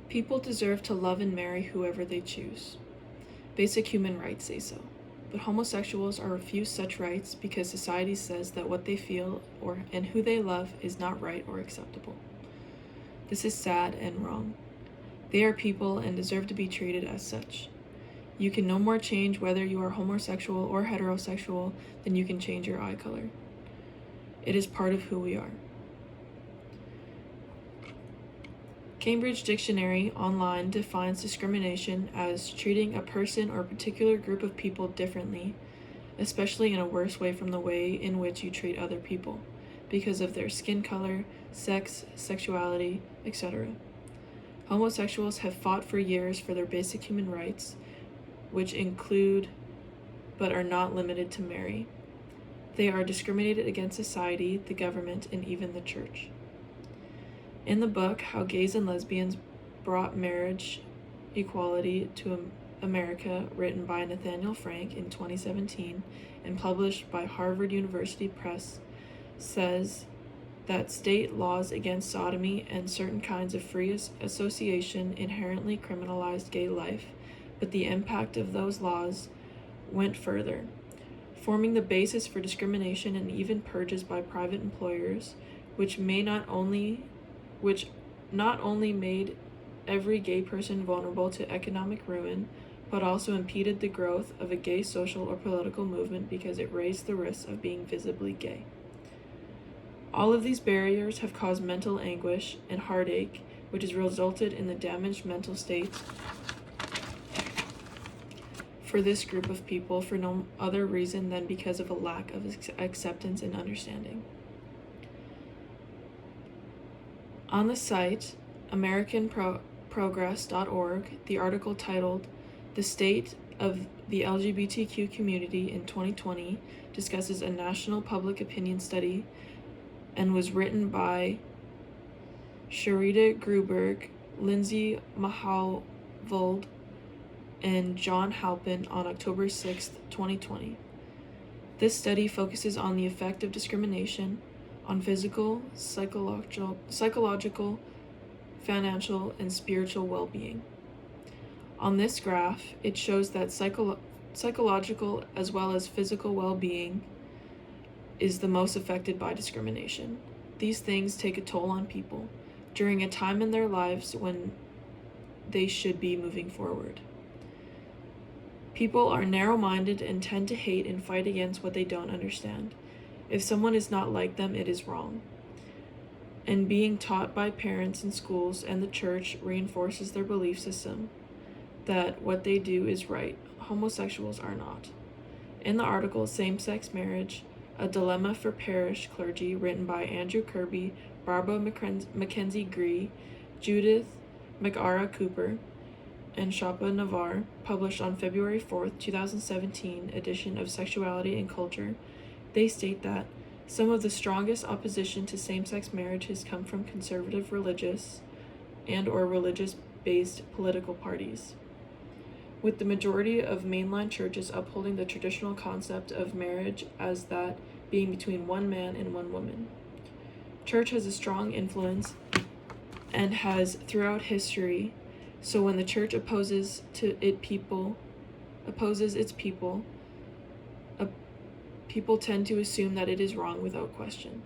People deserve to love and marry whoever they choose. Basic human rights say so. But homosexuals are refused such rights because society says that what they feel and who they love is not right or acceptable. This is sad and wrong. They are people and deserve to be treated as such. You can no more change whether you are homosexual or heterosexual than you can change your eye color. It is part of who we are. Cambridge Dictionary Online defines discrimination as treating a person or particular group of people differently, especially in a worse way from the way in which you treat other people, because of their skin color, sex, sexuality, etc. Homosexuals have fought for years for their basic human rights, which include, but are not limited to, marry. They are discriminated against society, the government, and even the church. In the book, How Gays and Lesbians Brought Marriage Equality to America, written by Nathaniel Frank in 2017 and published by Harvard University Press, says that state laws against sodomy and certain kinds of free association inherently criminalized gay life, but the impact of those laws went further, forming the basis for discrimination and even purges by private employers, which not only made every gay person vulnerable to economic ruin, but also impeded the growth of a gay social or political movement because it raised the risks of being visibly gay. All of these barriers have caused mental anguish and heartache, which has resulted in the damaged mental state for this group of people for no other reason than because of a lack of acceptance and understanding. On the site AmericanProgress.org, the article titled "The State of the LGBTQ Community in 2020" discusses a national public opinion study and was written by Sharita Gruberg, Lindsay Mahalvold, and John Halpin on October 6, 2020. This study focuses on the effect of discrimination on physical, psychological, financial, and spiritual well-being. On this graph, it shows that psychological as well as physical well-being is the most affected by discrimination. These things take a toll on people during a time in their lives when they should be moving forward. People are narrow-minded and tend to hate and fight against what they don't understand. If someone is not like them, it is wrong. And being taught by parents in schools and the church reinforces their belief system that what they do is right. Homosexuals are not. In the article Same-Sex Marriage, A Dilemma for Parish Clergy, written by Andrew Kirby, Barbara Mackenzie Gree, Judith McAra Cooper, and Shapa Navar, published on February 4th, 2017 edition of Sexuality and Culture, they state that some of the strongest opposition to same-sex marriage has come from conservative religious and/or religious-based political parties, with the majority of mainline churches upholding the traditional concept of marriage as that being between one man and one woman. Church has a strong influence and has throughout history, so when the church opposes its people, people tend to assume that it is wrong without question.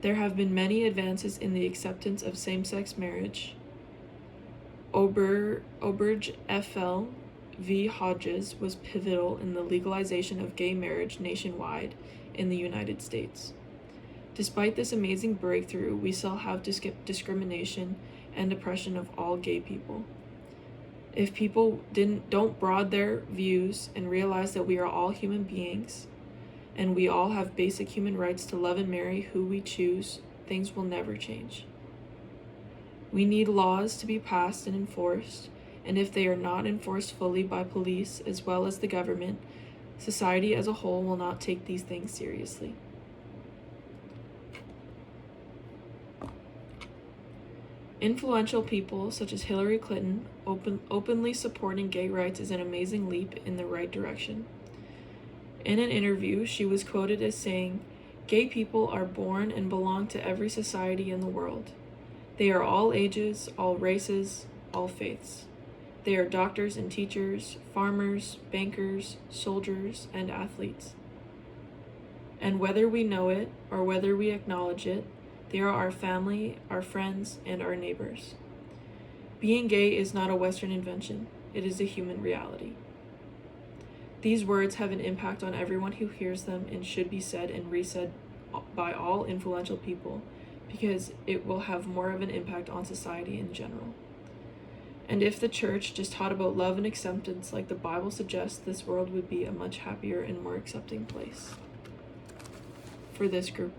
There have been many advances in the acceptance of same-sex marriage. Oberge F.L. v. Hodges was pivotal in the legalization of gay marriage nationwide in the United States. Despite this amazing breakthrough, we still have discrimination and oppression of all gay people. If people don't broaden their views and realize that we are all human beings and we all have basic human rights to love and marry who we choose, things will never change. We need laws to be passed and enforced, and if they are not enforced fully by police as well as the government, society as a whole will not take these things seriously. Influential people such as Hillary Clinton openly supporting gay rights is an amazing leap in the right direction. In an interview, she was quoted as saying, "Gay people are born and belong to every society in the world. They are all ages, all races, all faiths. They are doctors and teachers, farmers, bankers, soldiers, and athletes. And whether we know it or whether we acknowledge it, they are our family, our friends, and our neighbors. Being gay is not a Western invention, it is a human reality. These words have an impact on everyone who hears them and should be said and resaid by all influential people because it will have more of an impact on society in general. And if the church just taught about love and acceptance like the Bible suggests, this world would be a much happier and more accepting place for this group.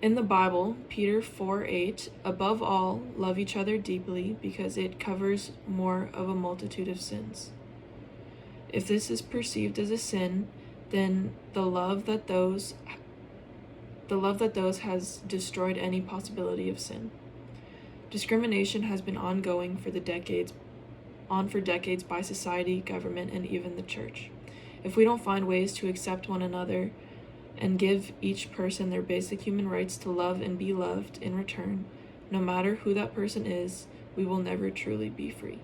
In the Bible, Peter 4:8, above all, love each other deeply because it covers more of a multitude of sins. If this is perceived as a sin, then the love that those has destroyed any possibility of sin. Discrimination has been ongoing for decades by society, government, and even the church. If we don't find ways to accept one another and give each person their basic human rights to love and be loved in return, no matter who that person is, we will never truly be free.